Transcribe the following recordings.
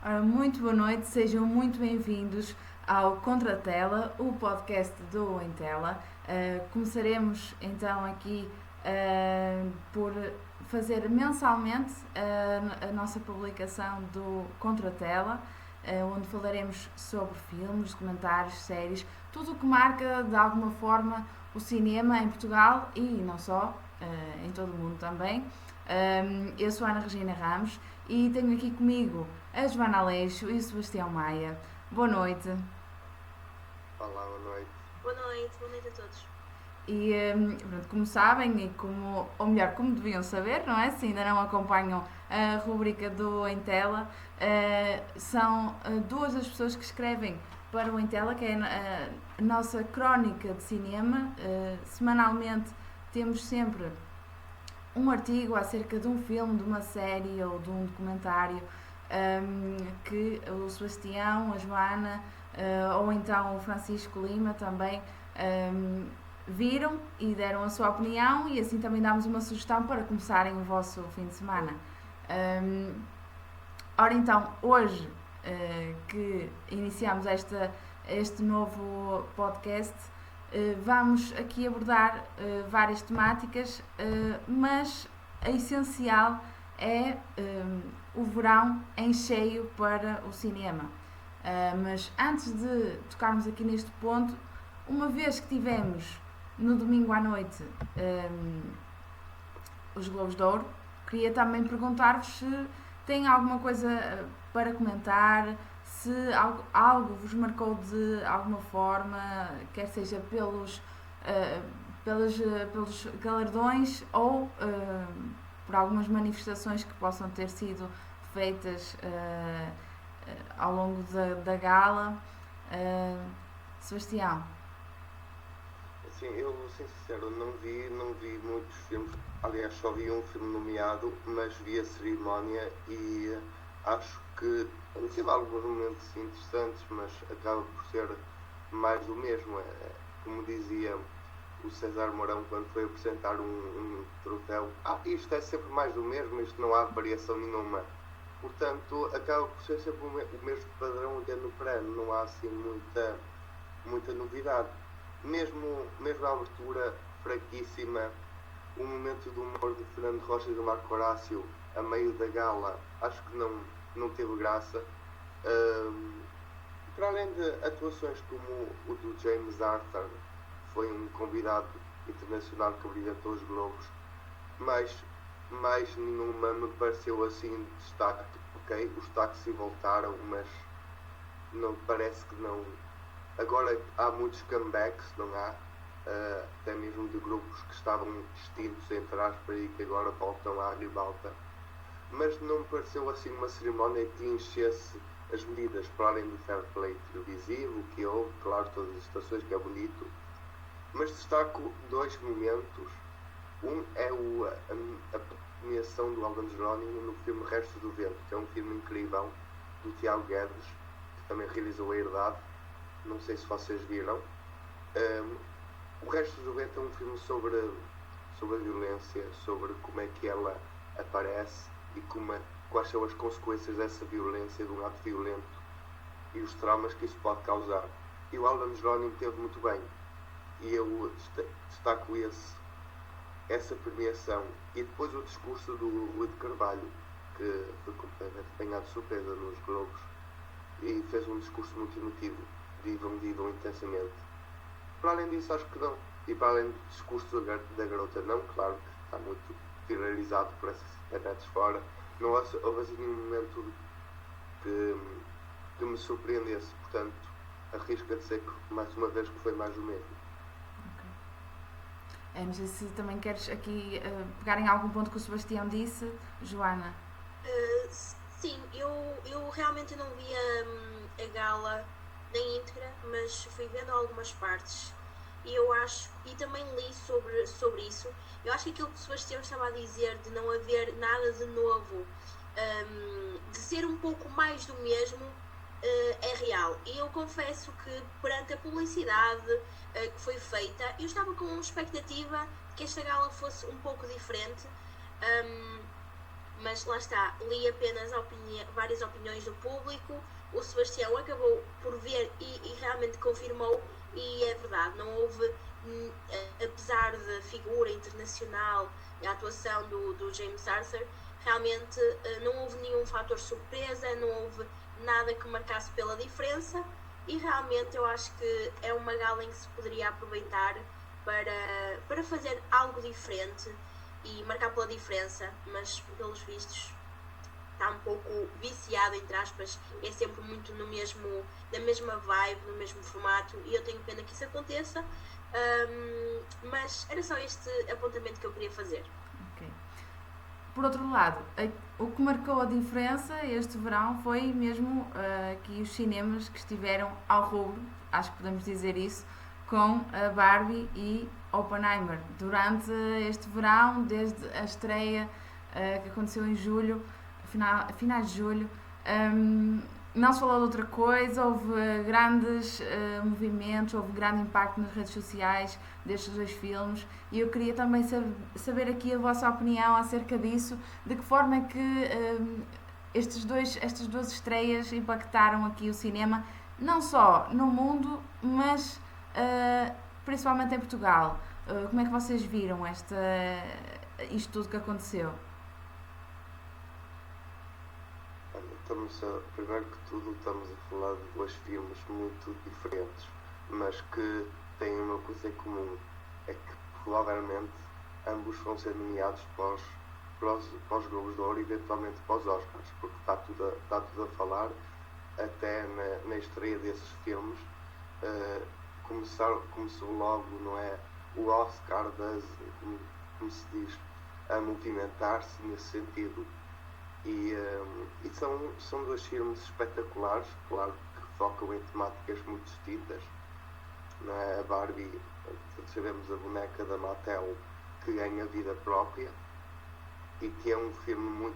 Ora, muito boa noite, sejam muito bem-vindos ao Contratela, o podcast do Em Tela. Começaremos então aqui por fazer mensalmente a nossa publicação do Contratela, onde falaremos sobre filmes, documentários, séries, tudo o que marca de alguma forma o cinema em Portugal e não só, em todo o mundo também. Eu sou a Ana Regina Ramos e tenho aqui comigo a Joana Aleixo e o Sebastião Maia. Boa noite. Olá, boa noite. Boa noite a todos. E pronto, como sabem, ou melhor, como deviam saber, não é? Se ainda não acompanham a rubrica do Em Tela, são duas das pessoas que escrevem para o Em Tela, que é a nossa crónica de cinema. Semanalmente temos sempre um artigo acerca de um filme, de uma série ou de um documentário que o Sebastião, a Joana ou então o Francisco Lima também viram e deram a sua opinião, e assim também damos uma sugestão para começarem o vosso fim de semana. Ora então, hoje que iniciamos este novo podcast, vamos aqui abordar várias temáticas, mas a essencial é o verão em cheio para o cinema. Mas antes de tocarmos aqui neste ponto, uma vez que tivemos no domingo à noite os Globos de Ouro, queria também perguntar-vos se têm alguma coisa para comentar, se algo vos marcou de alguma forma, quer seja pelos galardões ou por algumas manifestações que possam ter sido feitas ao longo da gala. Sebastião. Assim, eu vou ser sincero, não vi muitos filmes. Aliás, só vi um filme nomeado, mas vi a cerimónia e acho que teve alguns momentos interessantes, mas acaba por ser mais do mesmo. Como dizia o César Mourão quando foi apresentar um troféu, isto é sempre mais do mesmo, isto não há variação nenhuma. Portanto, acaba por ser sempre o mesmo padrão de ano para ano, não há assim muita novidade. Mesmo a abertura fraquíssima, o momento do humor de Fernando Rocha e do Marco Horácio a meio da gala, acho que não teve graça. Para além de atuações como o do James Arthur, foi um convidado internacional que brilhantou os Globos, mas mais nenhuma me pareceu assim de destaque. Ok, os táxis voltaram, mas não parece que não. Agora há muitos comebacks, não há? Até mesmo de grupos que estavam extintos, entre aspas, e que agora voltam à ribalta. Mas não me pareceu assim uma cerimónia que enchesse as medidas, para além do fair play televisivo, que houve, claro, todas as estações, que é bonito. Mas destaco dois momentos. Um é a premiação do Aldan Jerónimo no filme Restos do Vento, que é um filme incrível, do Tiago Guedes, que também realizou A Herdade. Não sei se vocês viram. O Restos do Vento é um filme sobre a violência, sobre como é que ela aparece e quais são as consequências dessa violência, de um ato violento, e os traumas que isso pode causar. E o Aldan Jerónimo teve muito bem. E eu destaco essa premiação. E depois o discurso do Rui de Carvalho, que foi completamente apanhado de surpresa nos Globos, e fez um discurso muito emotivo. Vivam intensamente. Para além disso, acho que não. E para além do discurso da garota, não, claro que está muito viralizado por essas internets fora, não houve assim nenhum momento que me surpreendesse. Portanto, arrisco a dizer que, mais uma vez, que foi mais do mesmo. Não sei se também queres aqui pegar em algum ponto que o Sebastião disse, Joana. Sim, eu realmente não vi a gala na íntegra, mas fui vendo algumas partes e eu acho, e também li sobre isso. Eu acho que aquilo que o Sebastião estava a dizer, de não haver nada de novo, de ser um pouco mais do mesmo, é real. E eu confesso que perante a publicidade que foi feita, eu estava com uma expectativa que esta gala fosse um pouco diferente. mas lá está, li apenas várias opiniões do público. O Sebastião acabou por ver e realmente confirmou, e é verdade, não houve, apesar da figura internacional e a atuação do James Arthur, realmente não houve nenhum fator surpresa, não houve nada que marcasse pela diferença, e realmente eu acho que é uma gala em que se poderia aproveitar para fazer algo diferente e marcar pela diferença, mas pelos vistos está um pouco viciado, entre aspas, é sempre muito na mesma vibe, no mesmo formato, e eu tenho pena que isso aconteça, mas era só este apontamento que eu queria fazer. Ok. Por outro lado, o que marcou a diferença este verão foi mesmo aqui os cinemas que estiveram ao rubro, acho que podemos dizer isso, com a Barbie e Oppenheimer. Durante este verão, desde a estreia que aconteceu em julho, finais de julho, não se falou de outra coisa, houve grandes movimentos, houve grande impacto nas redes sociais destes dois filmes, e eu queria também saber aqui a vossa opinião acerca disso, de que forma é que estas duas estreias impactaram aqui o cinema, não só no mundo, mas principalmente em Portugal. Como é que vocês viram isto tudo que aconteceu? Primeiro que tudo, estamos a falar de dois filmes muito diferentes, mas que têm uma coisa em comum, é que provavelmente ambos vão ser nomeados para os Globos de Ouro e eventualmente para os Oscars, porque está tudo a falar, até na estreia desses filmes, começou logo, não é, o Oscar como se diz, a movimentar-se nesse sentido. E são dois filmes espetaculares, claro que focam em temáticas muito distintas. A Barbie, sabemos, a boneca da Mattel, que ganha vida própria, e que é um filme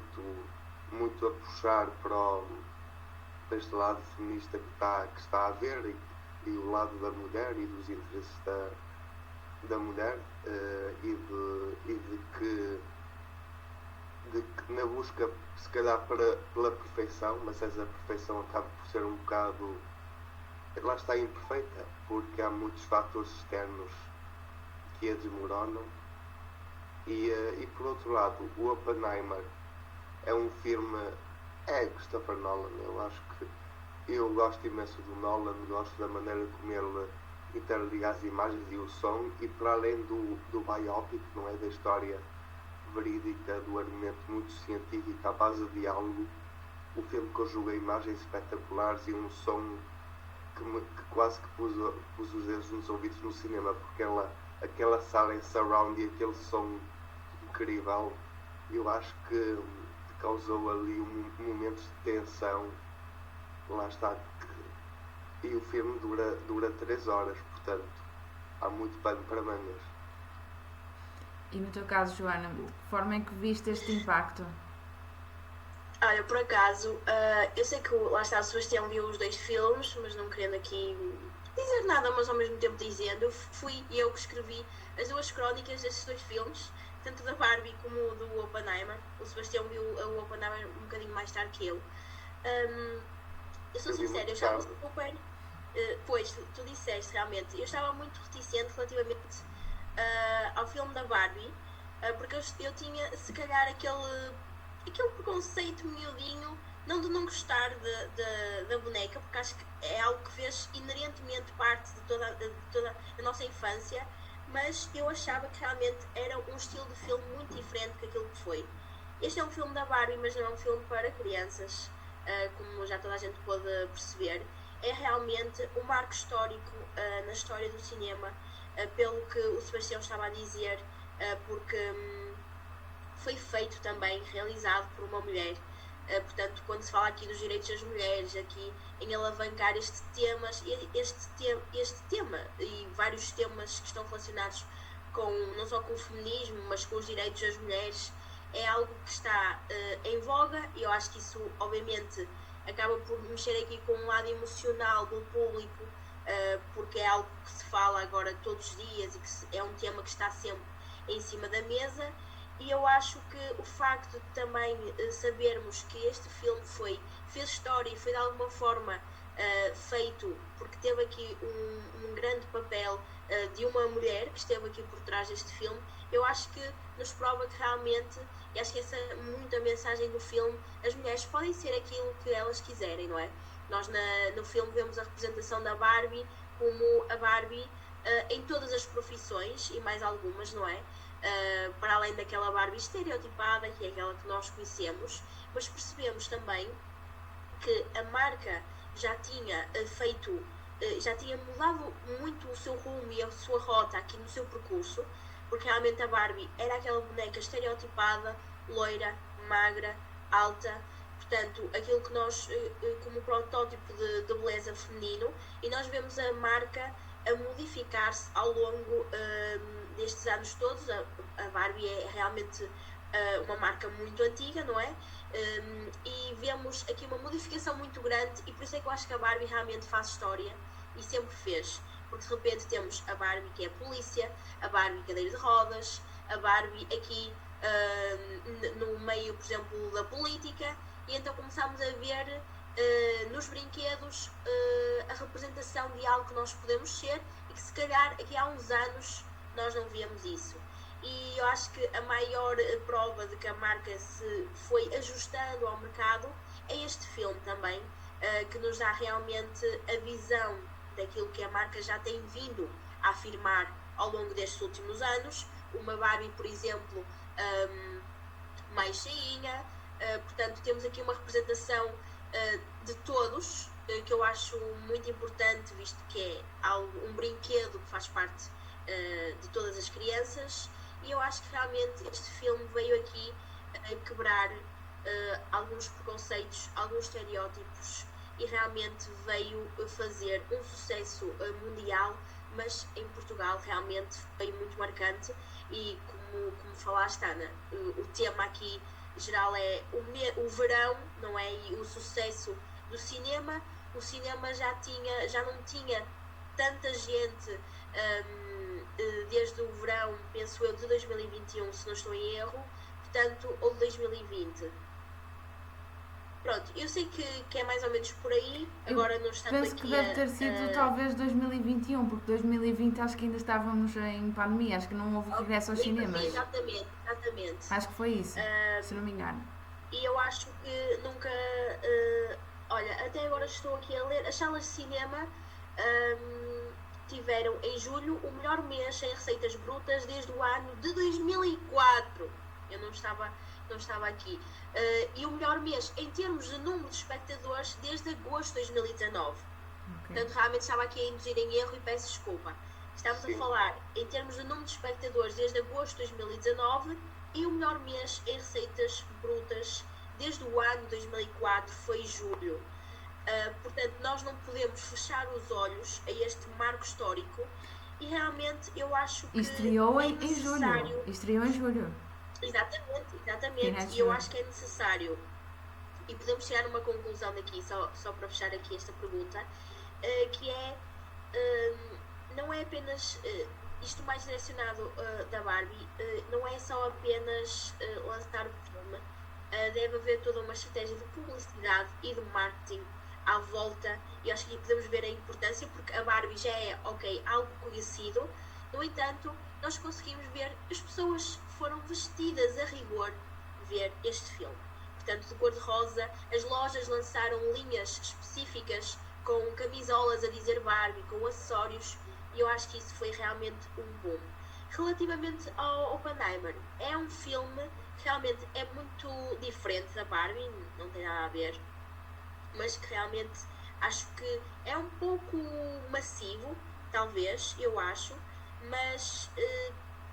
muito a puxar para este lado feminista que está a haver, e o lado da mulher e dos interesses da mulher, e de que na busca, se calhar, pela perfeição, mas essa perfeição acaba por ser um bocado, lá está, imperfeita, porque há muitos fatores externos que a desmoronam. E por outro lado, o Oppenheimer é um filme, Christopher Nolan. Eu gosto imenso do Nolan, gosto da maneira como ele interliga as imagens e o som, e para além do biopic, não é, da história verídica, do argumento muito científico à base de diálogo, o filme conjuga imagens espetaculares e um som que quase que pus os dedos nos ouvidos no cinema, porque aquela sala em surround e aquele som incrível, eu acho que causou ali momentos de tensão, lá está, e o filme dura 3 horas, portanto há muito pano para mangas. E no teu caso, Joana, de que forma é que viste este impacto? Olha, por acaso, eu sei que lá está, o Sebastião viu os 2 filmes, mas não querendo aqui dizer nada, mas ao mesmo tempo dizendo, fui eu que escrevi as 2 crónicas destes 2 filmes, tanto da Barbie como do Oppenheimer. O Sebastião viu o Oppenheimer um bocadinho mais tarde que eu. Eu sou sincera, eu estava super... Pois, tu disseste realmente, eu estava muito reticente relativamente ao filme da Barbie, porque eu tinha, se calhar, aquele preconceito miudinho, não de não gostar da boneca, porque acho que é algo que fez inerentemente parte de toda a nossa infância, mas eu achava que realmente era um estilo de filme muito diferente daquilo que foi. Este é um filme da Barbie, mas não é um filme para crianças, como já toda a gente pode perceber. É realmente um marco histórico na história do cinema, pelo que o Sebastião estava a dizer, porque foi feito também, realizado por uma mulher. Portanto, quando se fala aqui dos direitos das mulheres, aqui em alavancar este tema e vários temas que estão relacionados não só com o feminismo, mas com os direitos das mulheres, é algo que está em voga, e eu acho que isso, obviamente, acaba por mexer aqui com um lado emocional do público, porque é algo que se fala agora todos os dias e que é um tema que está sempre em cima da mesa. E eu acho que o facto de também sabermos que este filme fez história e foi de alguma forma feito, porque teve aqui um grande papel de uma mulher que esteve aqui por trás deste filme, eu acho que nos prova que realmente, e acho que essa é muito a mensagem do filme, as mulheres podem ser aquilo que elas quiserem, não é? Nós no filme vemos a representação da Barbie como a Barbie em todas as profissões e mais algumas, não é? Para além daquela Barbie estereotipada, que é aquela que nós conhecemos, mas percebemos também que a marca já tinha já tinha mudado muito o seu rumo e a sua rota aqui no seu percurso, porque realmente a Barbie era aquela boneca estereotipada, loira, magra, alta, portanto, aquilo que nós, como protótipo de beleza feminino, e nós vemos a marca a modificar-se ao longo destes anos todos. A Barbie é realmente uma marca muito antiga, não é? E vemos aqui uma modificação muito grande, e por isso é que eu acho que a Barbie realmente faz história, e sempre fez, porque de repente temos a Barbie que é a polícia, a Barbie cadeira de rodas, a Barbie aqui no meio, por exemplo, da política, e então começámos a ver nos brinquedos a representação de algo que nós podemos ser, e que se calhar aqui há uns anos nós não víamos isso. E eu acho que a maior prova de que a marca se foi ajustando ao mercado é este filme também, que nos dá realmente a visão daquilo que a marca já tem vindo a afirmar ao longo destes últimos anos. Uma Barbie, por exemplo, mais cheinha, portanto temos aqui uma representação de todos, que eu acho muito importante, visto que é um brinquedo que faz parte de todas as crianças, e eu acho que realmente este filme veio aqui quebrar alguns preconceitos, alguns estereótipos, e realmente veio fazer um sucesso mundial, mas em Portugal realmente foi muito marcante. E como falaste, Ana, o tema aqui geral é o verão, não é? E o sucesso do cinema. O cinema já não tinha tanta gente desde o verão, penso eu, de 2021, se não estou em erro, portanto, ou de 2020. Pronto, eu sei que é mais ou menos por aí, agora não estamos penso aqui que deve ter sido talvez 2021, porque 2020 acho que ainda estávamos em pandemia, acho que não houve regresso aos cinemas. Exatamente. Acho que foi isso, se não me engano. E eu acho que nunca... olha, até agora estou aqui a ler, as salas de cinema tiveram em julho o melhor mês em receitas brutas desde o ano de 2004. Eu não estava aqui. E o melhor mês em termos de número de espectadores desde agosto de 2019. Okay. Portanto, realmente estava aqui a induzir em erro e peço desculpa. Estamos a falar em termos de número de espectadores desde agosto de 2019, e o melhor mês em receitas brutas desde o ano de 2004 foi julho. Portanto, nós não podemos fechar os olhos a este marco histórico, e realmente eu acho que estreou em julho. Exatamente. E eu acho que é necessário, e podemos tirar uma conclusão daqui, só para fechar aqui esta pergunta, que é, não é apenas isto mais direcionado da Barbie, não é só apenas lançar o filme, deve haver toda uma estratégia de publicidade e de marketing à volta, e acho que aqui podemos ver a importância, porque a Barbie já é, algo conhecido. No entanto, nós conseguimos ver as pessoas foram vestidas a rigor ver este filme. Portanto, de cor-de-rosa, as lojas lançaram linhas específicas com camisolas a dizer Barbie, com acessórios, e eu acho que isso foi realmente um boom. Relativamente ao Oppenheimer, é um filme que realmente é muito diferente da Barbie, não tem nada a ver, mas que realmente acho que é um pouco massivo, talvez, eu acho, mas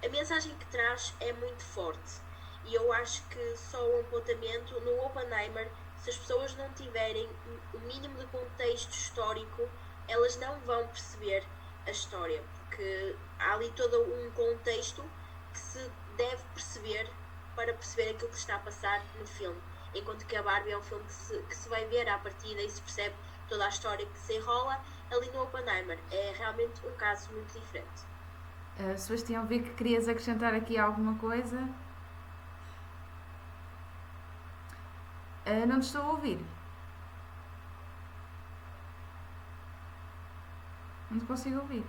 a mensagem que traz é muito forte, e eu acho que só um apontamento no Oppenheimer, se as pessoas não tiverem o mínimo de contexto histórico, elas não vão perceber a história, porque há ali todo um contexto que se deve perceber para perceber aquilo que está a passar no filme, enquanto que a Barbie é um filme que se vai ver à partida e se percebe toda a história que se enrola. Ali no Oppenheimer é realmente um caso muito diferente. Sebastião, vi que querias acrescentar aqui alguma coisa. Não te estou a ouvir. Não te consigo ouvir.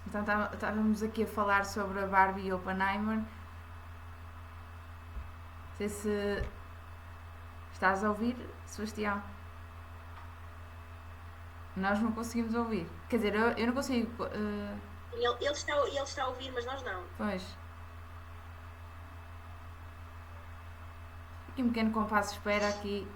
Então estávamos aqui a falar sobre a Barbie e Oppenheimer. Não sei se estás a ouvir, Sebastião. Nós não conseguimos ouvir. Quer dizer, eu não consigo. Ele está a ouvir, mas nós não. Pois. Aqui um pequeno compasso de espera aqui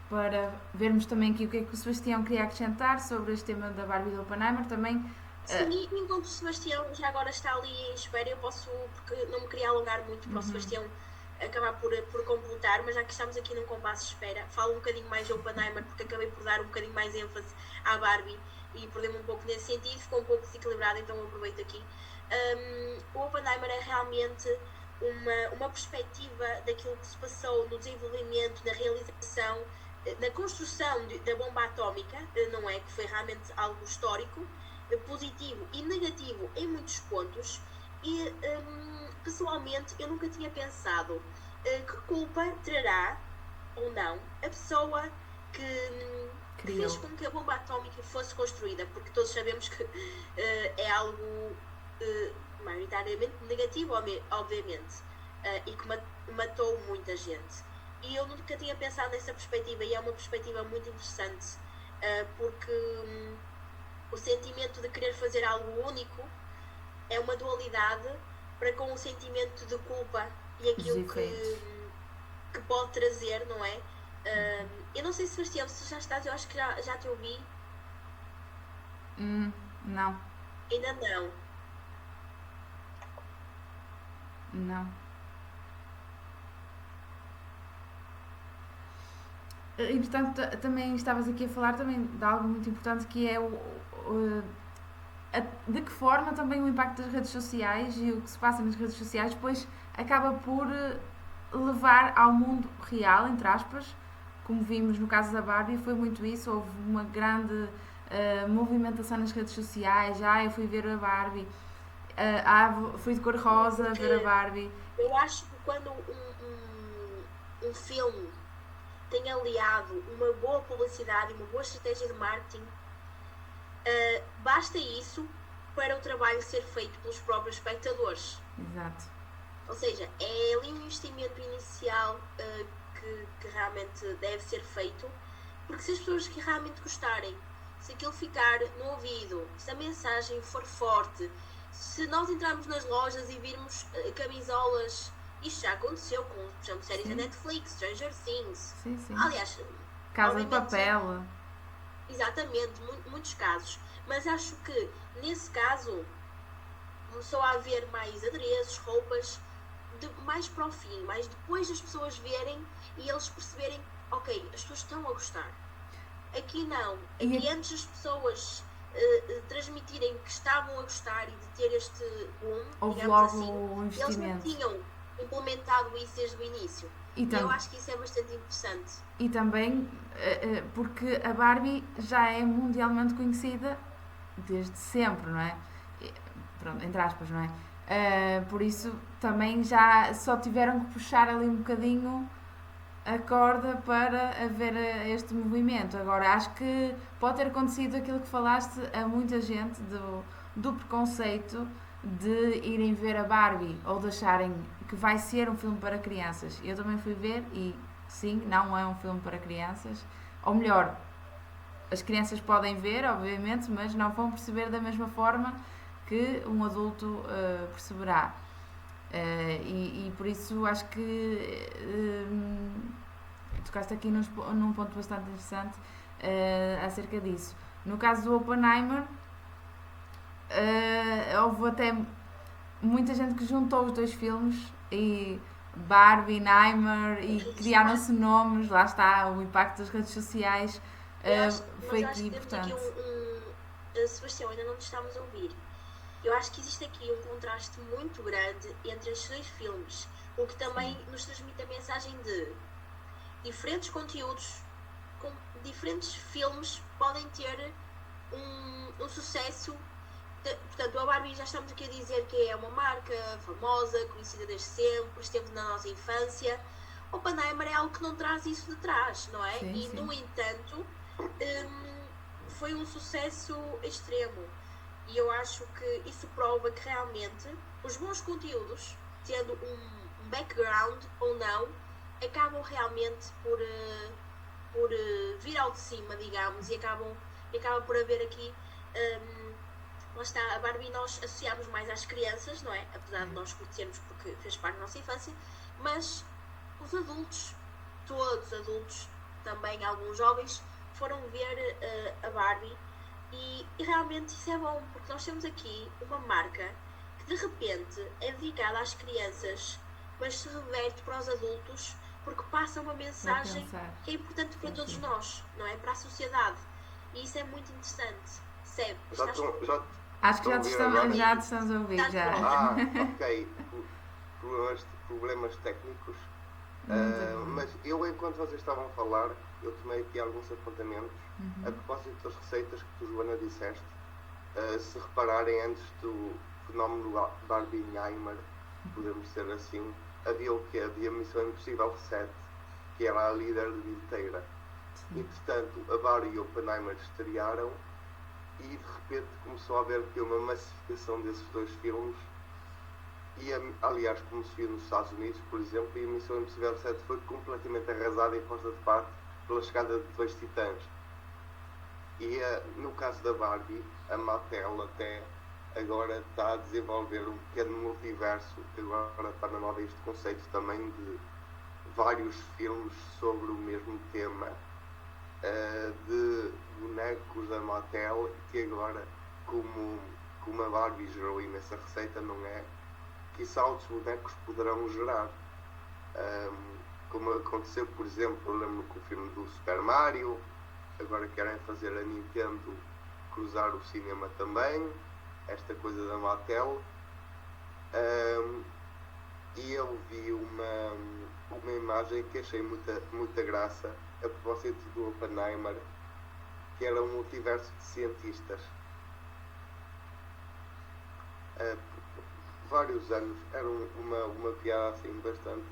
para vermos também aqui o que é que o Sebastião queria acrescentar sobre este tema da Barbie e do Oppenheimer. Também. Sim, enquanto o Sebastião já agora está ali em espera, eu posso, porque não me queria alongar muito para o Sebastião acabar por completar, mas já que estamos aqui num compasso de espera, falo um bocadinho mais de Oppenheimer, porque acabei por dar um bocadinho mais ênfase à Barbie e perdi-me um pouco nesse sentido, ficou um pouco desequilibrado, então eu aproveito aqui. O Oppenheimer é realmente uma perspectiva daquilo que se passou no desenvolvimento, na realização, na construção da bomba atómica, não é? Que foi realmente algo histórico, positivo e negativo em muitos pontos, e pessoalmente eu nunca tinha pensado que culpa terá ou não a pessoa que fez com que a bomba atómica fosse construída, porque todos sabemos que é algo maioritariamente negativo, obviamente, e que matou muita gente. E eu nunca tinha pensado nessa perspectiva, e é uma perspectiva muito interessante, porque o sentimento de querer fazer algo único é uma dualidade para com o sentimento de culpa e aquilo que pode trazer, não é? Eu não sei se, Sebastião, se já estás, eu acho que já te ouvi. Não. Ainda não. Não. E portanto também estavas aqui a falar também de algo muito importante, que é de que forma também o impacto das redes sociais e o que se passa nas redes sociais depois acaba por levar ao mundo real, entre aspas, como vimos no caso da Barbie. Foi muito isso, houve uma grande movimentação nas redes sociais. Eu fui ver a Barbie, fui de cor rosa ver a Barbie. Eu acho que quando um filme tem aliado uma boa publicidade e uma boa estratégia de marketing, basta isso para o trabalho ser feito pelos próprios espectadores. Exato. Ou seja, é ali um investimento inicial que realmente deve ser feito, porque se as pessoas que realmente gostarem, se aquilo ficar no ouvido, se a mensagem for forte, se nós entrarmos nas lojas e virmos camisolas, isto já aconteceu com, por exemplo, séries da Netflix, Stranger Things. Sim. Aliás, Casa de Papel. Exatamente, muitos casos. Mas acho que, nesse caso, começou a haver mais adereços, roupas, mais para o fim, mais depois das pessoas verem e eles perceberem, ok, as pessoas estão a gostar. Aqui não. Aqui antes as pessoas transmitirem que estavam a gostar e de ter este boom, houve digamos logo assim, o eles investimento. não tinham implementado isso desde o início. E eu acho que isso é bastante interessante. E também porque a Barbie já é mundialmente conhecida desde sempre, não é? Pronto, entre aspas, não é? Por isso também já só tiveram que puxar ali um bocadinho a corda para haver este movimento. Agora, acho que pode ter acontecido aquilo que falaste a muita gente do preconceito de irem ver a Barbie ou de acharem que vai ser um filme para crianças. Eu também fui ver e sim, não é um filme para crianças. Ou melhor, as crianças podem ver, obviamente, mas não vão perceber da mesma forma que um adulto perceberá. E por isso acho que tocaste aqui num ponto bastante interessante acerca disso. No caso do Oppenheimer, houve até muita gente que juntou os dois filmes, e Barbie, Oppenheimer, e criaram-se nomes. Lá está, o impacto das redes sociais foi aqui importante. Sebastião, ainda não te estamos a ouvir. Eu acho que existe aqui um contraste muito grande entre os dois filmes, o que também nos transmite a mensagem de diferentes conteúdos, com diferentes filmes podem ter um sucesso Portanto, a Barbie já estamos aqui a dizer que é uma marca famosa, conhecida desde sempre, esteve na nossa infância. Oppenheimer é algo que não traz isso de trás, não é? Sim, E, sim. no entanto, foi um sucesso extremo. E eu acho que isso prova que realmente os bons conteúdos, tendo um background ou não, acabam realmente por vir ao de cima, digamos, e acaba por haver aqui. Lá está, a Barbie nós associamos mais às crianças, não é? Apesar de nós conhecermos porque fez parte da nossa infância, mas os adultos, todos os adultos, também alguns jovens, foram ver a Barbie e realmente isso é bom, porque nós temos aqui uma marca que de repente é dedicada às crianças, mas se reverte para os adultos porque passa uma mensagem que é importante para todos nós, não é? Para a sociedade. E isso é muito interessante. Seb, acho que já te estamos a ouvir. Já. Ok. Problemas técnicos. Mas eu, enquanto vocês estavam a falar, eu tomei aqui alguns apontamentos a propósito das receitas que tu, Joana, disseste. Se repararem, antes do fenómeno Barbenheimer, podemos dizer assim, havia o quê? Havia Missão Impossível 7, que era a líder de bilheteira. E, portanto, a Barbie e o Oppenheimer estrearam e, de repente, começou a haver aqui uma massificação desses dois filmes. E, aliás, como se viu nos Estados Unidos, por exemplo, e a Missão Impossível 7 foi completamente arrasada e posta de parte pela chegada de dois titãs. E, no caso da Barbie, a Mattel até agora está a desenvolver um pequeno multiverso, que agora está na moda este conceito também de vários filmes sobre o mesmo tema, de bonecos da Mattel, que agora, como a Barbie gerou imensa receita, não é? Quiçá outros bonecos poderão gerar. Como aconteceu, por exemplo, eu lembro com o filme do Super Mario, agora querem fazer a Nintendo cruzar o cinema também, esta coisa da Mattel. E eu vi uma imagem que achei muita graça a propósito do Oppenheimer, que era um multiverso de cientistas. Vários anos, era uma piada assim bastante,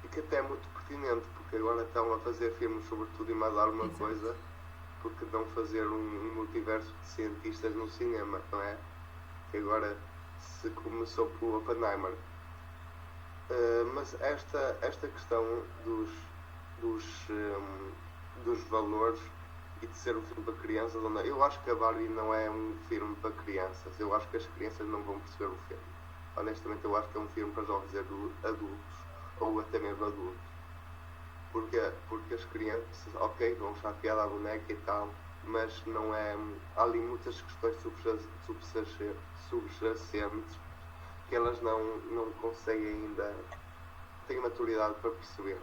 e que até é muito pertinente, porque agora estão a fazer filmes sobre tudo e mais alguma coisa, porque não fazer um multiverso de cientistas no cinema, não é? Que agora se começou pelo Oppenheimer. Mas esta questão dos valores e de ser um filme para crianças, eu acho que a Barbie não é um filme para crianças, eu acho que as crianças não vão perceber o filme. Honestamente, eu acho que é um filme para jovens adultos, ou até mesmo adultos. Porque as crianças, ok, vão achar piada à boneca e tal, mas não é. Há ali muitas questões subjacentes que elas não conseguem ainda, têm maturidade para perceber.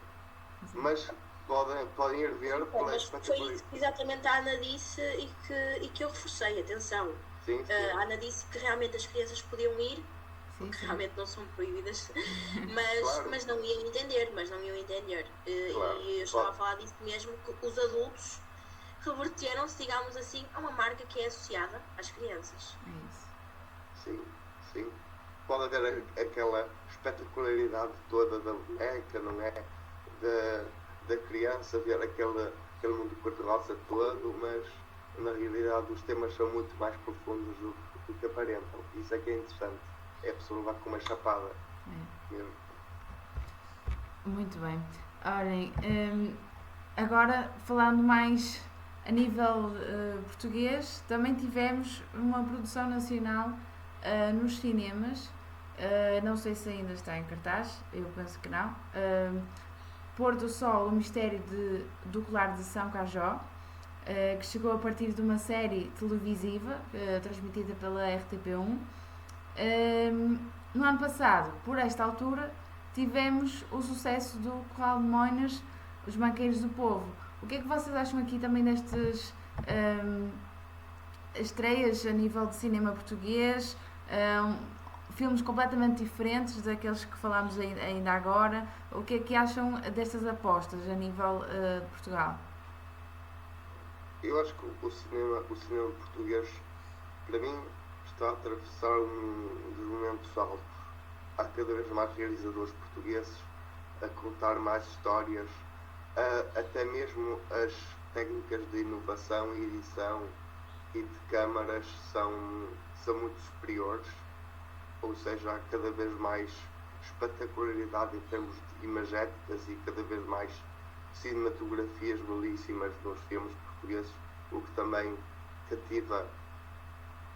Mas podem ir ver pela espetacularidade. Foi exatamente a Ana disse e que eu reforcei, atenção. Sim. A Ana disse que realmente as crianças podiam ir, porque realmente não são proibidas, mas não iam entender, Claro. E eu estava a falar disso mesmo, que os adultos reverteram-se, digamos assim, a uma marca que é associada às crianças. Sim. Pode haver aquela espetacularidade toda da boneca, não é? Da criança, ver aquele mundo cor-de-rosa todo, mas na realidade os temas são muito mais profundos do que aparentam. Isso é que é interessante. É a pessoa levar com uma chapada. Mesmo. Muito bem. Olhem, agora falando mais a nível português, também tivemos uma produção nacional nos cinemas. Não sei se ainda está em cartaz, eu penso que não. Pôr do Sol, o Mistério do Colar de São Cajó, que chegou a partir de uma série televisiva transmitida pela RTP1. No ano passado, por esta altura, tivemos o sucesso do Curral de Moinas, Os Banqueiros do Povo. O que é que vocês acham aqui também destas estreias a nível de cinema português? Filmes completamente diferentes daqueles que falámos ainda agora. O que é que acham destas apostas a nível de Portugal? Eu acho que o cinema português, para mim, está a atravessar um dos momentos altos. Há cada vez mais realizadores portugueses a contar mais histórias, até mesmo as técnicas de inovação e edição e de câmaras são muito superiores, ou seja, há cada vez mais espetacularidade em termos de imagéticas e cada vez mais cinematografias belíssimas nos filmes portugueses, o que também cativa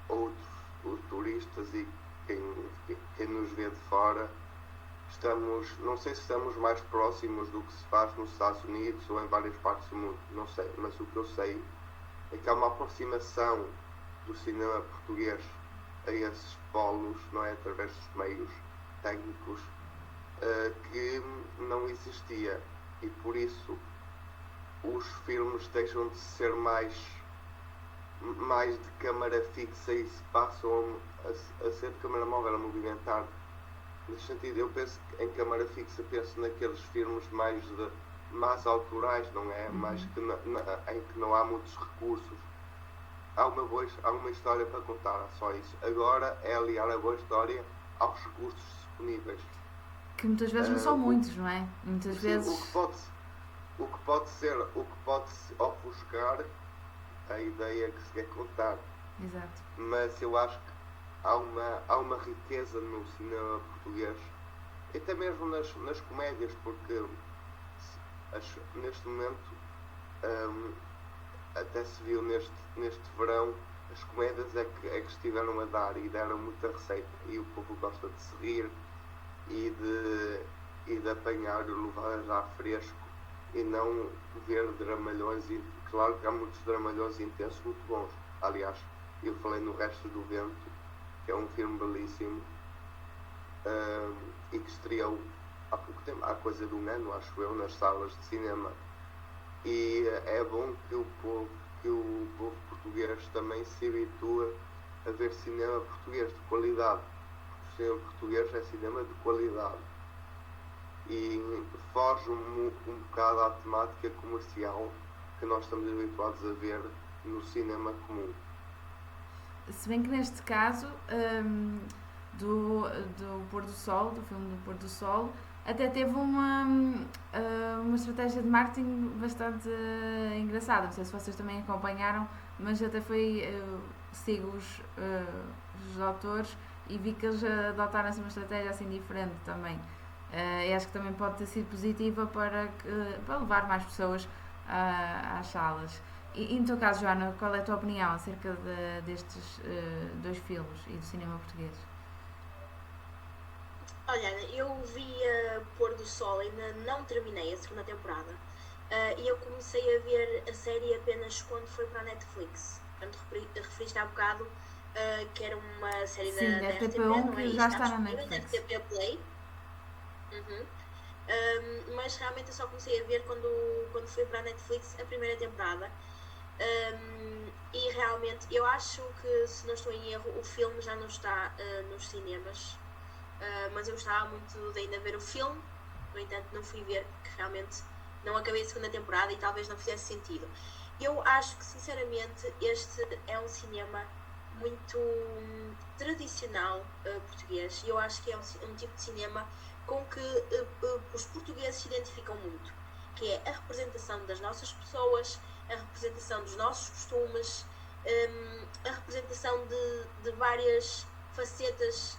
os turistas e quem nos vê de fora. Não sei se estamos mais próximos do que se faz nos Estados Unidos ou em várias partes do mundo, não sei, mas o que eu sei é que há uma aproximação do cinema português a esses polos, não é, através dos meios técnicos, que não existia, e por isso os filmes deixam de ser mais de câmara fixa e se passam a ser de câmara móvel, a movimentar. Nesse sentido, eu penso que em câmara fixa penso naqueles filmes mais autorais, não é? Mais em que não há muitos recursos. Há uma história para contar, só isso. Agora é aliar a boa história aos recursos disponíveis. Que muitas vezes não são muitos, não é? Muitas vezes... O que pode ofuscar a ideia que se quer contar. Exato. Mas eu acho que há uma riqueza no cinema português, e até mesmo nas comédias, porque neste momento, até se viu neste verão, as comédias é que estiveram a dar e deram muita receita, e o povo gosta de se rir e de apanhar levadas à fresco e não ver dramalhões. E claro que há muitos dramalhões intensos muito bons. Aliás, eu falei no Resto do Vento, que é um filme belíssimo, e que estreou há pouco tempo, há coisa de um ano, acho eu, nas salas de cinema. E é bom que o povo português também se habitua a ver cinema português de qualidade, porque o cinema português é cinema de qualidade e foge um bocado à temática comercial que nós estamos habituados a ver no cinema comum. Se bem que neste caso do Pôr do Sol, do filme do Pôr do Sol, até teve uma estratégia de marketing bastante engraçada. Não sei se vocês também acompanharam, mas até sigo os autores e vi que eles adotaram uma estratégia assim diferente também. E acho que também pode ter sido positiva para levar mais pessoas às salas. E no teu caso, Joana, qual é a tua opinião acerca destes dois filmes e do cinema português? Olha, eu vi Pôr do Sol, ainda não terminei a segunda temporada, e eu comecei a ver a série apenas quando foi para a Netflix. Portanto, referiste há bocado que era uma série da RTP, RTP1, não é? que já está na Netflix. RTP Play. Mas realmente eu só comecei a ver quando foi para a Netflix a primeira temporada. E realmente eu acho que, se não estou em erro, o filme já não está nos cinemas, mas eu gostava muito de ainda ver o filme. No entanto, não fui ver, porque realmente não acabei a segunda temporada e talvez não fizesse sentido. Eu acho que, sinceramente, este é um cinema muito tradicional português, e eu acho que é um tipo de cinema com que os portugueses se identificam muito, que é a representação das nossas pessoas, a representação dos nossos costumes, a representação de várias facetas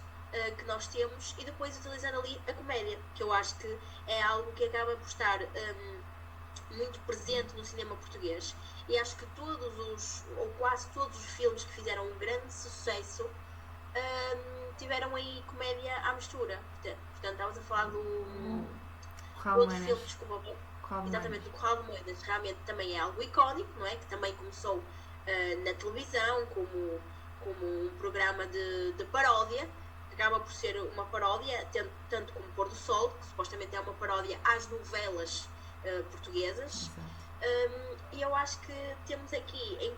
que nós temos, e depois utilizar ali a comédia, que eu acho que é algo que acaba por estar muito presente no cinema português, e acho que ou quase todos os filmes que fizeram um grande sucesso tiveram aí comédia à mistura. Portanto, estávamos a falar do outro filme, desculpa, exatamente, do Corral de Moedas. Realmente também é algo icónico, não é? Que também começou na televisão como um programa de paródia, que acaba por ser uma paródia, tanto como Pôr do Sol, que supostamente é uma paródia às novelas portuguesas. E eu acho que temos aqui em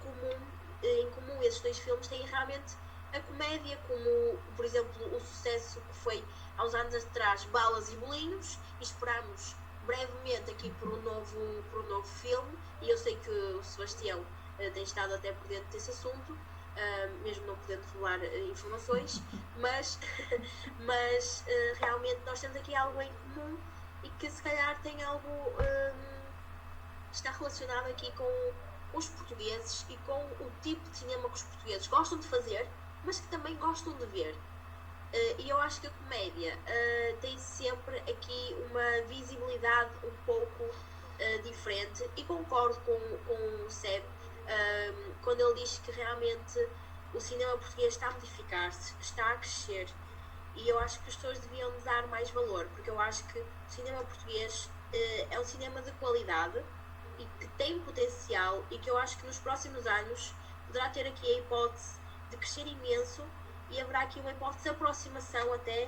comum esses dois filmes têm realmente a comédia, como por exemplo o sucesso que foi há uns anos atrás Balas e Bolinhos, e esperamos brevemente aqui por um novo filme, e eu sei que o Sebastião tem estado até por dentro desse assunto, mesmo não podendo revelar informações, mas, realmente nós temos aqui algo em comum e que se calhar tem algo, está relacionado aqui com os portugueses e com o tipo de cinema que os portugueses gostam de fazer, mas que também gostam de ver. E eu acho que a comédia tem sempre aqui uma visibilidade um pouco diferente, e concordo com o Seb quando ele diz que realmente o cinema português está a modificar-se, está a crescer, e eu acho que as pessoas deviam dar mais valor, porque eu acho que o cinema português é um cinema de qualidade e que tem potencial, e que eu acho que nos próximos anos poderá ter aqui a hipótese de crescer imenso, e haverá aqui uma hipótese de aproximação até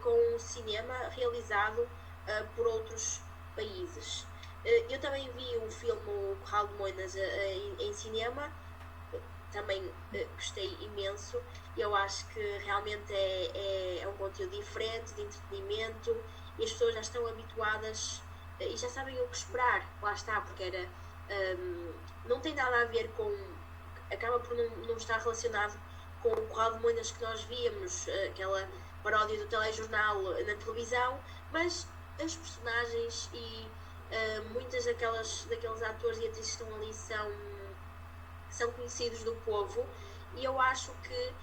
com o cinema realizado por outros países. Eu também vi o filme O Curral de Moinas em cinema, também gostei imenso. Eu acho que realmente é um conteúdo diferente, de entretenimento, e as pessoas já estão habituadas e já sabem o que esperar. Lá está, porque não tem nada a ver com, acaba por não estar relacionado com o Curral de Moinas que nós víamos, aquela paródia do telejornal na televisão, mas as personagens e muitas daqueles atores e atrizes que estão ali são conhecidos do povo, e eu acho que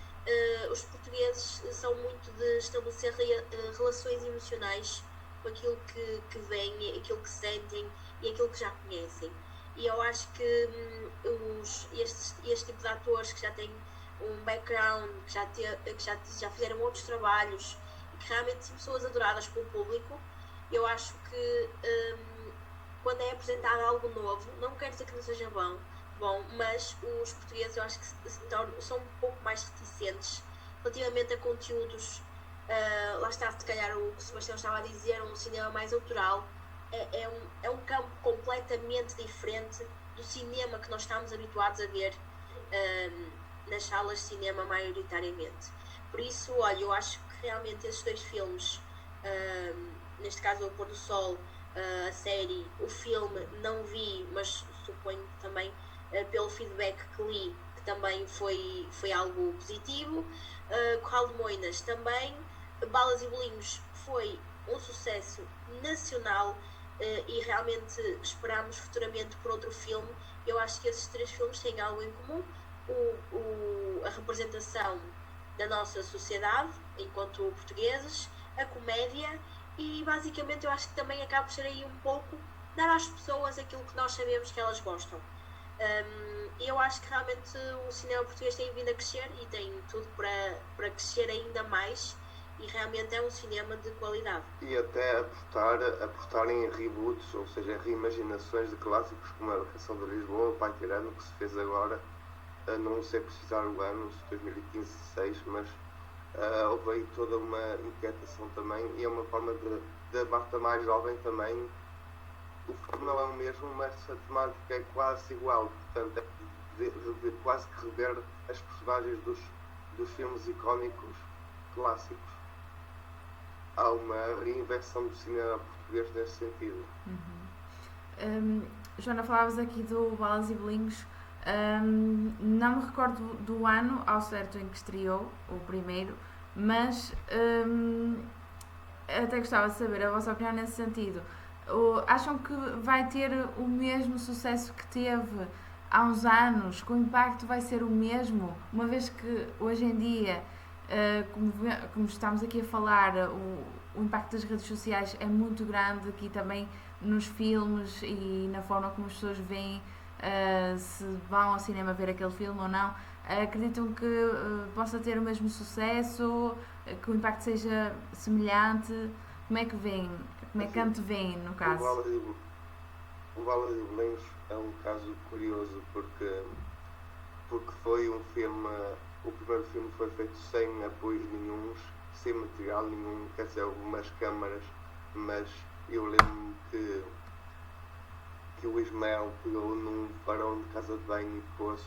os portugueses são muito de estabelecer relações emocionais com aquilo que veem, aquilo que sentem e aquilo que já conhecem. E eu acho que este tipo de atores que já têm um background, que já fizeram outros trabalhos e que realmente são pessoas adoradas pelo público, eu acho que quando é apresentado algo novo, não quero dizer que não seja bom, mas os portugueses eu acho que são um pouco mais reticentes relativamente a conteúdos, lá está, se calhar o que o Sebastião estava a dizer, um cinema mais autoral, é um campo completamente diferente do cinema que nós estamos habituados a ver nas salas de cinema maioritariamente. Por isso, olha, eu acho que realmente esses dois filmes, neste caso O Pôr do Sol, a série, o filme não vi, mas suponho também pelo feedback que li que também foi algo positivo. Curral de Moinas também. Balas e Bolinhos foi um sucesso nacional, e realmente esperamos futuramente por outro filme. Eu acho que esses três filmes têm algo em comum: a representação da nossa sociedade enquanto portugueses, a comédia, e basicamente eu acho que também acaba por ser aí um pouco dar às pessoas aquilo que nós sabemos que elas gostam. Eu acho que realmente o cinema português tem vindo a crescer e tem tudo para crescer ainda mais, e realmente é um cinema de qualidade. E até apostar em reboots, ou seja, reimaginações de clássicos como a Canção de Lisboa, O Pai Tirano, que se fez agora, não sei precisar o ano, 2015, 2016, mas houve aí toda uma inquietação também, e é uma forma de a malta mais jovem também. O filme não é o mesmo, mas a temática é quase igual, portanto é quase que rever as personagens dos filmes icónicos clássicos. Há uma reinvenção do cinema português nesse sentido. Joana, falavas aqui do Balas e Bolinhos. Não me recordo do ano ao certo em que estreou o primeiro, mas até gostava de saber a vossa opinião nesse sentido. Acham que vai ter o mesmo sucesso que teve há uns anos, que o impacto vai ser o mesmo, uma vez que hoje em dia, como estamos aqui a falar, o impacto das redes sociais é muito grande aqui também nos filmes e na forma como as pessoas veem se vão ao cinema ver aquele filme ou não. Acreditam que possa ter o mesmo sucesso, que o impacto seja semelhante? Como é que vem? Como é que antevém, no caso? O Balas e Bolinhos é um caso curioso porque foi um filme, o primeiro filme foi feito sem apoios nenhuns, sem material nenhum, quer dizer, algumas câmaras, mas eu lembro-me que o Ismael pegou num farol de casa de banho e pôs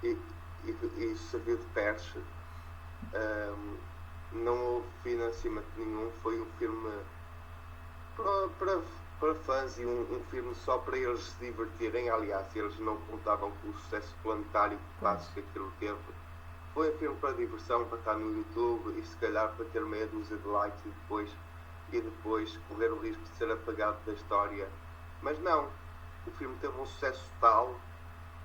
e serviu de perche. Não houve financiamento nenhum, foi um filme para fãs e um filme só para eles se divertirem. Aliás, eles não contavam com o sucesso planetário que aquilo teve. Foi um filme para diversão, para estar no YouTube e se calhar para ter meia dúzia de likes e depois correr o risco de ser apagado da história. Mas não, o filme teve um sucesso tal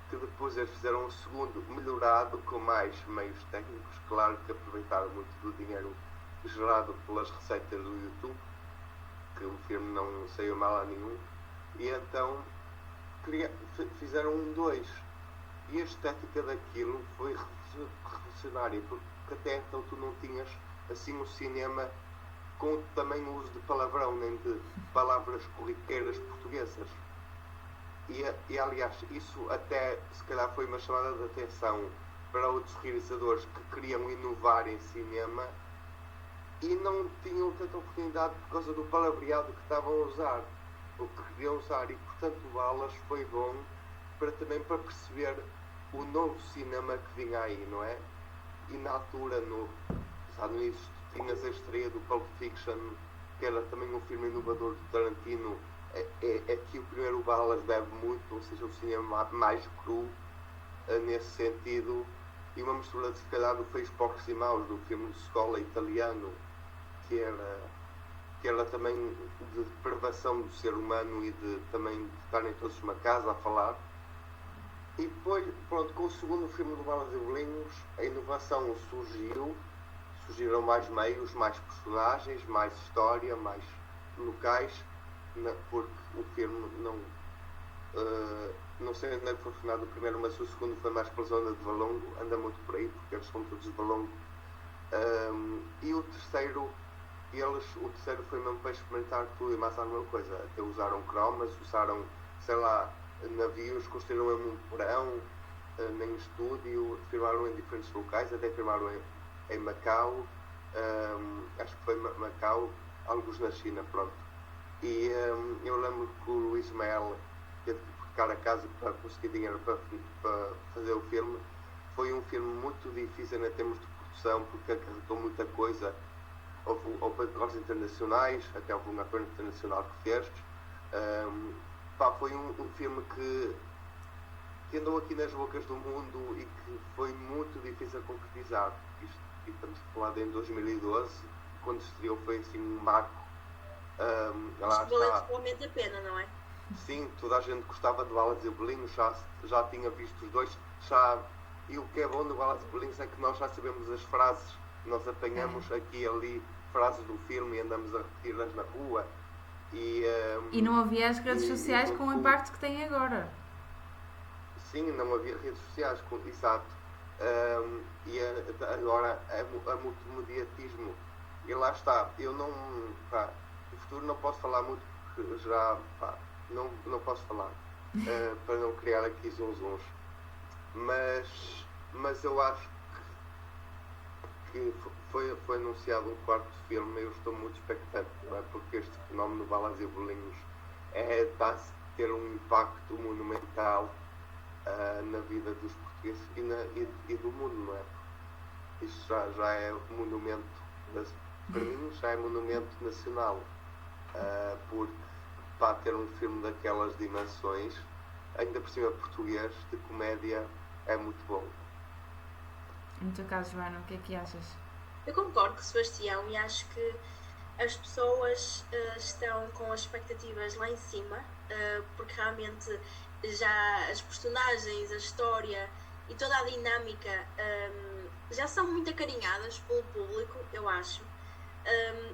que depois eles fizeram um segundo melhorado com mais meios técnicos. Claro que aproveitaram muito do dinheiro gerado pelas receitas do YouTube, que o filme não saiu mal a nenhum, e então fizeram um 2. E a estética daquilo foi revolucionária, porque até então tu não tinhas assim um cinema com também o uso de palavrão, nem de palavras corriqueiras portuguesas. E aliás, isso até se calhar foi uma chamada de atenção para outros realizadores que queriam inovar em cinema e não tinham tanta oportunidade por causa do palavreado que estavam a usar, ou que queriam usar, e portanto o Balas foi bom também para perceber o novo cinema que vinha aí, não é? E na altura, nos Estados Unidos, tinhas a estreia do Pulp Fiction, que era também um filme inovador do Tarantino. É que o primeiro Balas deve muito, ou seja, o cinema mais cru nesse sentido, e uma mistura de se calhar do Feios, Porcos e Maus, do filme de escola italiano, que era também de depravação do ser humano e de também de estarem todos numa casa a falar. E depois, pronto, com o segundo filme do Balas e Bolinhos, a inovação surgiram mais meios, mais personagens, mais história, mais locais, porque o filme não sei onde é que foi filmado o primeiro, mas o segundo foi mais pela zona de Valongo, anda muito por aí, porque eles são todos de Valongo. E o terceiro foi mesmo para experimentar tudo e mais alguma coisa. Até usaram cromas, usaram, sei lá, navios, construíram mesmo um porão, nem estúdio, filmaram em diferentes locais, até filmaram em Macau, acho que foi Macau, alguns na China, pronto. E eu lembro que o Luís Mel teve que ficar a casa para conseguir dinheiro para fazer o filme. Foi um filme muito difícil em termos de produção, porque acarretou muita coisa. Houve acordos internacionais, até houve um acordo internacional que fez. Foi um filme que andou aqui nas bocas do mundo e que foi muito difícil a concretizar. E estamos a falar de em 2012, quando estreou, foi assim um marco. Acho que valeu totalmente a pena, não é? Sim, toda a gente gostava de Balas e Bolinhos, já tinha visto os dois, e o que é bom do Balas e Bolinhos é que nós já sabemos as frases, nós apanhamos aqui e ali frases do filme e andamos a repeti-las na rua. E não havia as redes sociais com o impacto que têm agora. Sim, não havia redes sociais, exato. Agora há muito mediatismo. E lá está, eu não... no futuro não posso falar muito porque já... não posso falar. Para não criar aqui zunzuns. Mas eu acho que foi anunciado um quarto filme e eu estou muito expectante, não é? Porque este fenómeno Balas e Bolinhos está a ter um impacto monumental na vida dos portugueses e do mundo, não é? Isto já é um monumento, para mim já é monumento nacional, porque para ter um filme daquelas dimensões, ainda por cima português, de comédia, é muito bom. No teu caso, Joana, o que é que achas? Eu concordo com o Sebastião e acho que as pessoas estão com as expectativas lá em cima, porque realmente já as personagens, a história e toda a dinâmica já são muito acarinhadas pelo público, eu acho.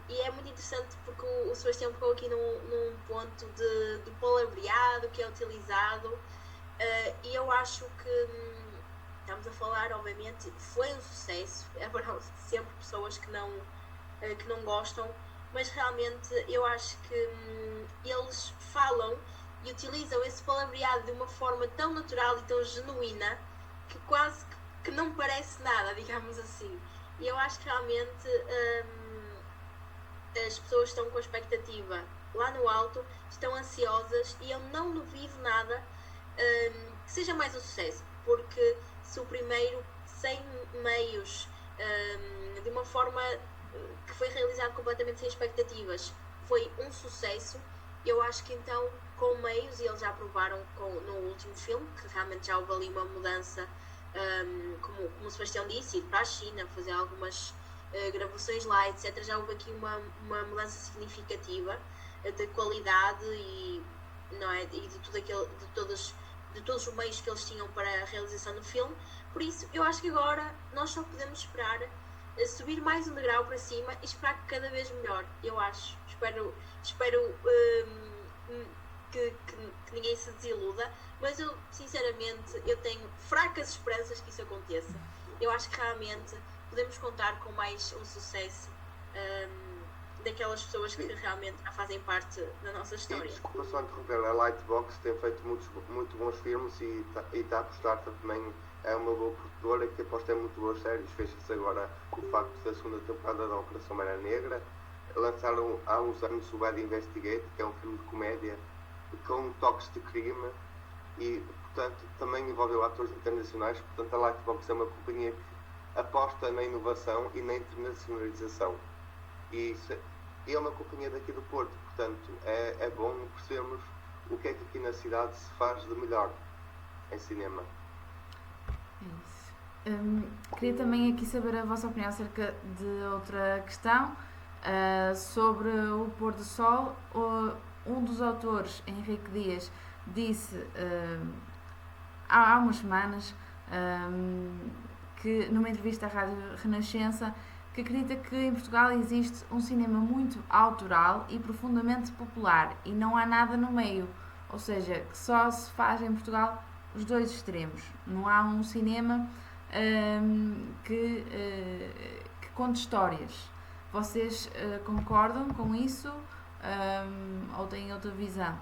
E é muito interessante porque o Sebastião tocou aqui num ponto do palavreado que é utilizado, e eu acho que estamos a falar, obviamente, foi um sucesso, haverá sempre pessoas que não gostam, mas realmente eu acho que eles falam e utilizam esse palavreado de uma forma tão natural e tão genuína que quase que não parece nada, digamos assim. E eu acho que realmente as pessoas estão com a expectativa lá no alto, estão ansiosas e eu não duvido nada que seja mais um sucesso, porque se o primeiro, sem meios, de uma forma que foi realizado completamente sem expectativas, foi um sucesso, Eu acho que então, com meios, e eles já provaram no último filme, que realmente já houve ali uma mudança, como o Sebastião disse, ir para a China, fazer algumas gravações lá, etc. Já houve aqui uma mudança significativa de qualidade e, não é, e de todos os meios que eles tinham para a realização do filme. Por isso, eu acho que agora nós só podemos esperar subir mais um degrau para cima e esperar que cada vez melhor, eu acho. Espero que ninguém se desiluda, mas eu, sinceramente, eu tenho fracas esperanças que isso aconteça. Eu acho que realmente podemos contar com mais um sucesso daquelas pessoas que realmente já fazem parte da nossa história. Desculpa só interromper, a Lightbox tem feito muito bons filmes e está a apostar também, é uma boa produtora que aposta em muito boas séries. Fez-se agora o facto da segunda temporada da Operação Maré Negra. Lançaram há uns anos o Bad Investigate, que é um filme de comédia com toques de crime e, portanto, também envolveu atores internacionais. Portanto, a Lightbox é uma companhia que aposta na inovação e na internacionalização. E é uma companhia daqui do Porto, portanto, é bom percebermos o que é que aqui na cidade se faz de melhor em cinema. É isso. Queria também aqui saber a vossa opinião acerca de outra questão, sobre o pôr do sol. Um dos autores, Henrique Dias, disse há umas semanas que numa entrevista à Rádio Renascença que acredita que em Portugal existe um cinema muito autoral e profundamente popular e não há nada no meio, ou seja, que só se faz em Portugal os dois extremos. Não há um cinema que conte histórias. Vocês concordam com isso ou têm outra visão?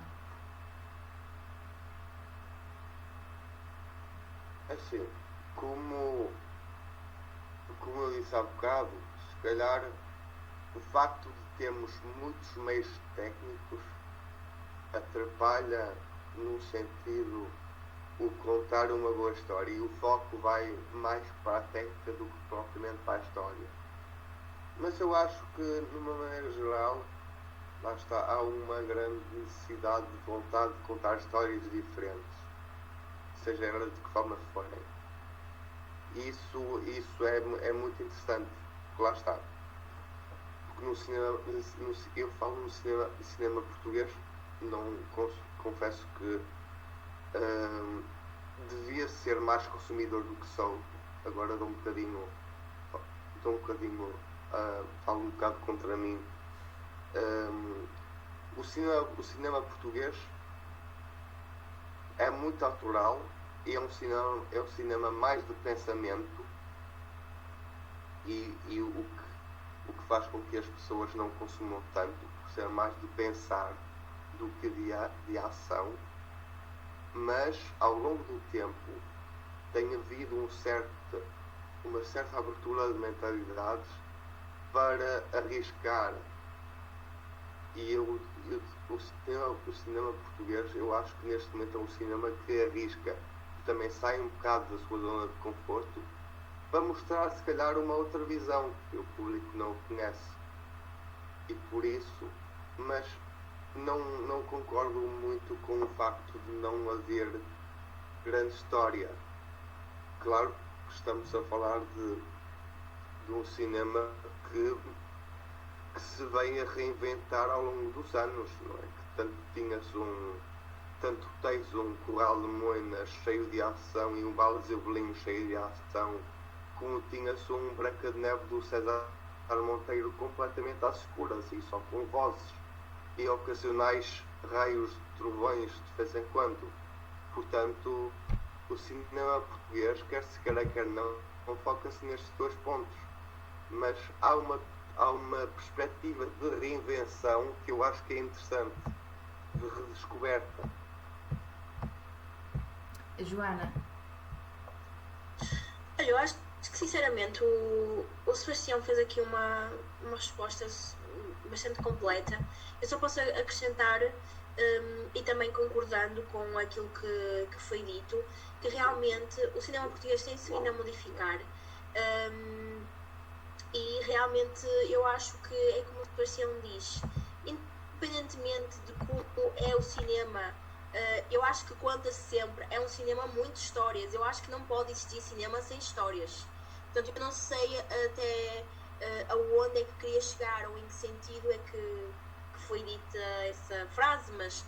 Assim, como eu disse há bocado, se calhar o facto de termos muitos meios técnicos atrapalha no sentido o contar uma boa história e o foco vai mais para a técnica do que propriamente para a história. Mas eu acho que, de uma maneira geral, lá está, há uma grande necessidade de vontade de contar histórias diferentes, seja elas de que forma forem. Isso é muito interessante, porque lá está. Porque no cinema, eu falo no cinema português, não confesso que devia ser mais consumidor do que sou. Agora falo um bocado contra mim. O cinema português é muito autoral e é um cinema mais de pensamento e o que faz com que as pessoas não consumam tanto, por ser mais de pensar do que de ação. Mas ao longo do tempo tem havido uma certa abertura de mentalidades para arriscar. E o cinema português, eu acho que neste momento é um cinema que arrisca, que também sai um bocado da sua zona de conforto para mostrar se calhar uma outra visão que o público não conhece. E por isso, mas não concordo muito com o facto de não haver grande história. Claro que estamos a falar de um cinema que se vem a reinventar ao longo dos anos, não é? Que tanto tens um Curral de Moinas cheio de ação e um Vale Zebelinho cheio de ação, como tinhas um Branca de Neve do César Monteiro completamente às escuras e só com vozes e ocasionais raios de trovões de vez em quando. Portanto, o cinema português, quer se queira, quer não foca-se nestes dois pontos. Mas há uma perspectiva de reinvenção que eu acho que é interessante, de redescoberta. Joana? Olha, eu acho que sinceramente o Sebastião fez aqui uma resposta bastante completa. Eu só posso acrescentar, e também concordando com aquilo que foi dito, que realmente o cinema português tem-se vindo a modificar. E realmente eu acho que é como o Sebastião diz, independentemente de como é o cinema, eu acho que conta sempre, é um cinema muito histórias, eu acho que não pode existir cinema sem histórias. Portanto, eu não sei até aonde é que queria chegar ou em que sentido é que foi dita essa frase, mas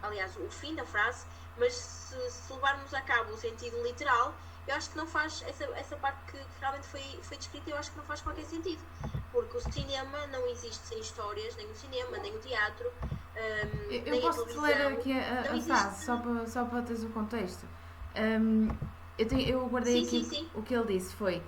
aliás, o fim da frase, mas se levarmos a cabo o sentido literal, eu acho que não faz, essa parte que realmente foi descrita, eu acho que não faz qualquer sentido, porque o cinema não existe sem histórias, nem o cinema, nem o teatro, eu posso-te ler aqui a frase, só para teres o contexto. Eu guardei aqui sim. o que ele disse, foi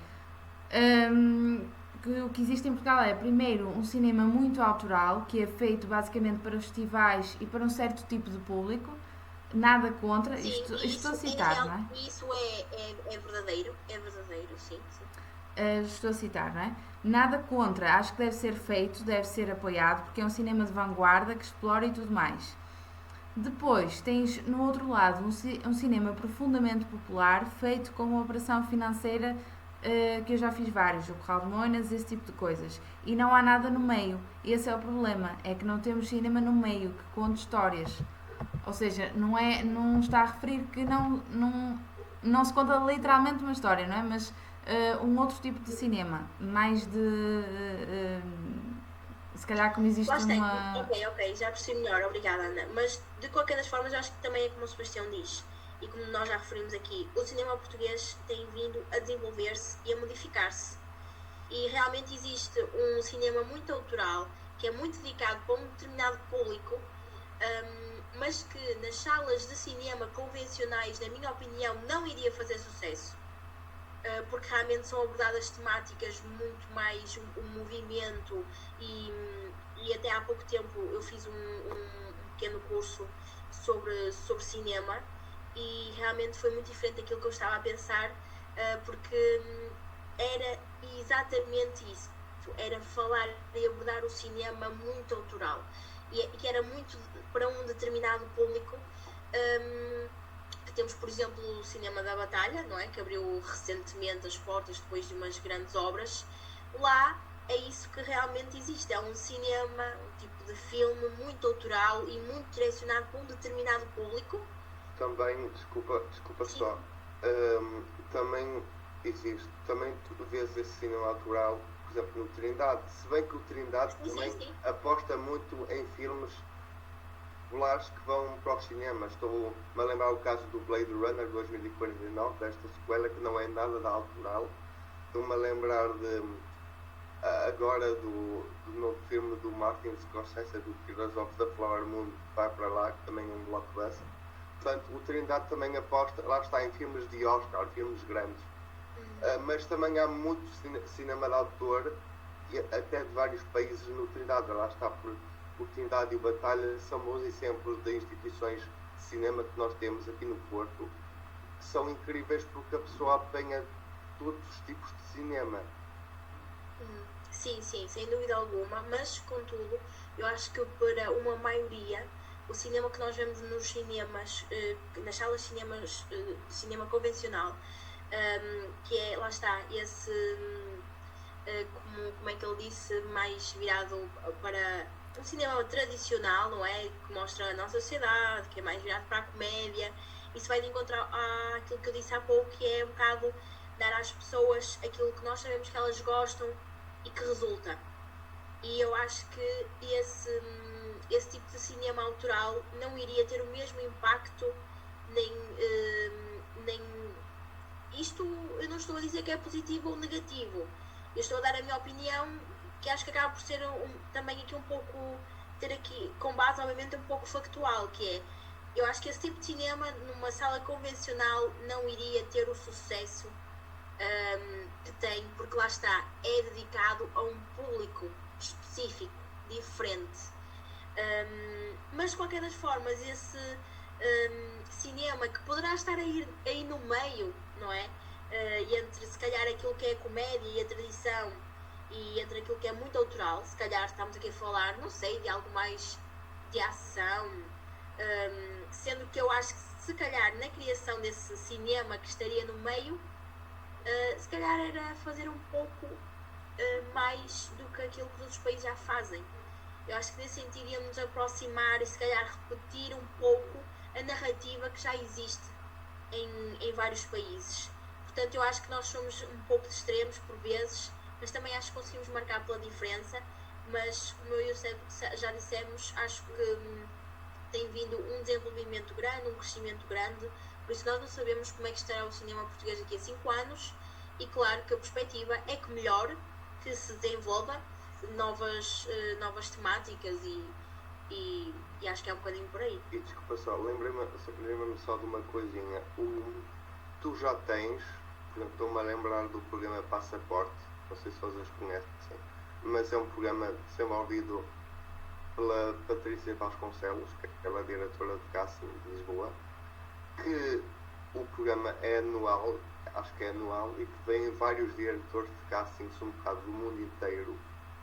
que o que existe em Portugal é, primeiro, um cinema muito autoral, que é feito basicamente para festivais e para um certo tipo de público. Nada contra, Sim, estou a citar, não é? Isso é verdadeiro, sim. Estou a citar, não é? Nada contra, acho que deve ser feito, deve ser apoiado, porque é um cinema de vanguarda que explora e tudo mais. Depois tens no outro lado um cinema profundamente popular, feito com uma operação financeira que eu já fiz vários, o Corral de Moinas, esse tipo de coisas. E não há nada no meio. Esse é o problema, é que não temos cinema no meio que conte histórias. Ou seja, não está a referir que não se conta literalmente uma história, não é? Mas um outro tipo de cinema, mais de se calhar como existe uma... Ok, já percebi melhor, obrigada Ana. Mas de qualquer das formas, eu acho que também é como o Sebastião diz, e como nós já referimos aqui, o cinema português tem vindo a desenvolver-se e a modificar-se. E realmente existe um cinema muito autoral, que é muito dedicado para um determinado público, mas que nas salas de cinema convencionais, na minha opinião, não iria fazer sucesso. Porque realmente são abordadas temáticas muito mais o movimento e até há pouco tempo eu fiz um pequeno curso sobre cinema e realmente foi muito diferente daquilo que eu estava a pensar, porque era exatamente isso, era falar e abordar o cinema muito autoral e que era muito para um determinado público. Que temos, por exemplo, o Cinema da Batalha, não é? Que abriu recentemente as portas depois de umas grandes obras. Lá é isso que realmente existe, é um cinema, um tipo de filme muito autoral e muito direcionado para um determinado público. Também, desculpa só, também existe, também tu vês esse cinema autoral, por exemplo, no Trindade, se bem que o Trindade também aposta muito em filmes populares que vão para os cinemas. Estou-me a lembrar o caso do Blade Runner 2049, desta sequela que não é nada da autoral. Estou-me a lembrar agora do novo filme do Martin Scorsese, do Killers of the Flower Moon, que vai para lá, que também é um blockbuster. Portanto, o Trindade também aposta, lá está, em filmes de Oscar, filmes grandes. Mas também há muito cinema de autor, até de vários países no Trindade. Lá está, o Trindade e o Batalha são bons exemplos de instituições de cinema que nós temos aqui no Porto, que são incríveis porque a pessoa apanha todos os tipos de cinema. Sim, sem dúvida alguma, mas contudo, eu acho que para uma maioria, o cinema que nós vemos nos cinemas, nas salas de cinema convencional, que é, lá está, esse, como é que ele disse, mais virado para um cinema tradicional, não é? Que mostra a nossa sociedade, que é mais virado para a comédia. Isso vai de encontro àquilo que eu disse há pouco, que é um bocado dar às pessoas aquilo que nós sabemos que elas gostam e que resulta. E eu acho que esse tipo de cinema autoral não iria ter o mesmo impacto, nem isto eu não estou a dizer que é positivo ou negativo. Eu estou a dar a minha opinião, que acho que acaba por ser também aqui um pouco, ter aqui, com base obviamente um pouco factual, que é, eu acho que esse tipo de cinema numa sala convencional não iria ter o sucesso que tem, porque lá está, é dedicado a um público específico, diferente. Mas de qualquer das formas, esse cinema que poderá estar aí no meio, não é? Entre se calhar aquilo que é a comédia e a tradição e entre aquilo que é muito autoral, se calhar estamos aqui a falar, não sei, de algo mais de ação, sendo que eu acho que se calhar na criação desse cinema que estaria no meio, se calhar era fazer um pouco mais do que aquilo que os outros países já fazem. Eu acho que nesse sentido íamos aproximar e se calhar repetir um pouco a narrativa que já existe em vários países. Portanto, eu acho que nós somos um pouco de extremos por vezes, mas também acho que conseguimos marcar pela diferença. Mas, como eu e o Seb já dissemos, acho que tem vindo um desenvolvimento grande, um crescimento grande. Por isso, nós não sabemos como é que estará o cinema português daqui a 5 anos. E claro que a perspectiva é que melhor, que se desenvolva novas temáticas e acho que é um bocadinho por aí. E desculpa só, lembrei-me só de uma coisinha. Tu já tens, por exemplo, estou-me a lembrar do programa Passaporte, não sei se vocês conhecem, mas é um programa desenvolvido pela Patrícia Vasconcelos, que é aquela diretora de casting de Lisboa, que o programa é anual, acho que é anual, e que vêm vários diretores de castings um bocado do mundo inteiro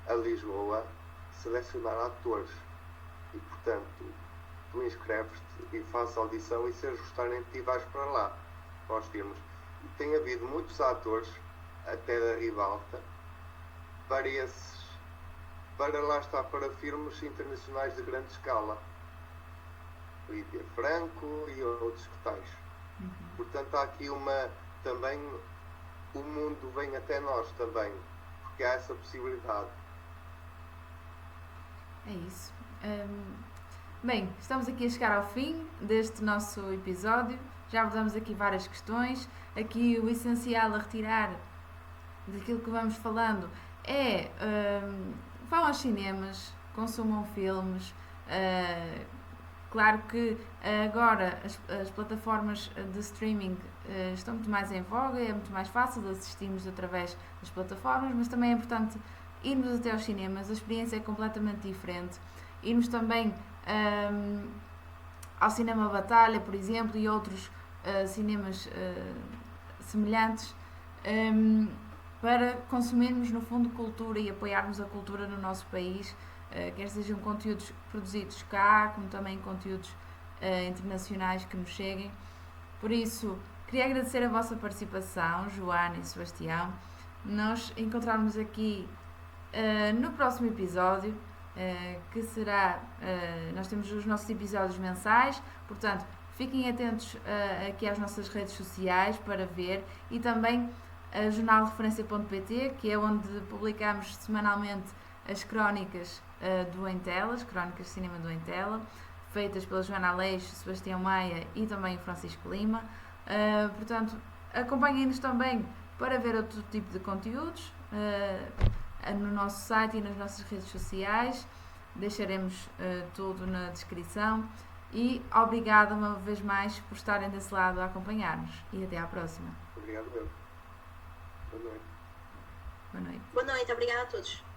a Lisboa selecionar atores. E portanto, tu inscreves-te e fazes audição e se eles gostarem de ti vais para lá, para os filmes. E tem havido muitos atores, até da ribalta, para lá estar para filmes internacionais de grande escala. Lídia Franco e outros que tais. Portanto, há aqui também, o mundo vem até nós também, porque há essa possibilidade. É isso. Bem, estamos aqui a chegar ao fim deste nosso episódio. Já abordamos aqui várias questões. Aqui o essencial a retirar daquilo que vamos falando é vão aos cinemas, consumam filmes. Claro que agora as plataformas de streaming estão muito mais em voga, é muito mais fácil de assistirmos através das plataformas, mas também é importante irmos até aos cinemas, a experiência é completamente diferente. Irmos também ao Cinema Batalha, por exemplo, e outros cinemas semelhantes, para consumirmos, no fundo, cultura e apoiarmos a cultura no nosso país, quer sejam conteúdos produzidos cá, como também conteúdos internacionais que nos cheguem. Por isso, queria agradecer a vossa participação, Joana e Sebastião. Nós encontrarmos aqui no próximo episódio, que será, nós temos os nossos episódios mensais, portanto, fiquem atentos aqui às nossas redes sociais para ver, e também a jornalreferência.pt, que é onde publicamos semanalmente as crónicas do Entela, as crónicas de cinema do Entela, feitas pela Joana Aleixo, Sebastião Maia e também o Francisco Lima. Portanto, acompanhem-nos também para ver outro tipo de conteúdos no nosso site e nas nossas redes sociais. Deixaremos tudo na descrição. E obrigada uma vez mais por estarem desse lado a acompanhar-nos. E até à próxima. Obrigado, meu. Boa noite. Boa noite. Boa noite, obrigada a todos.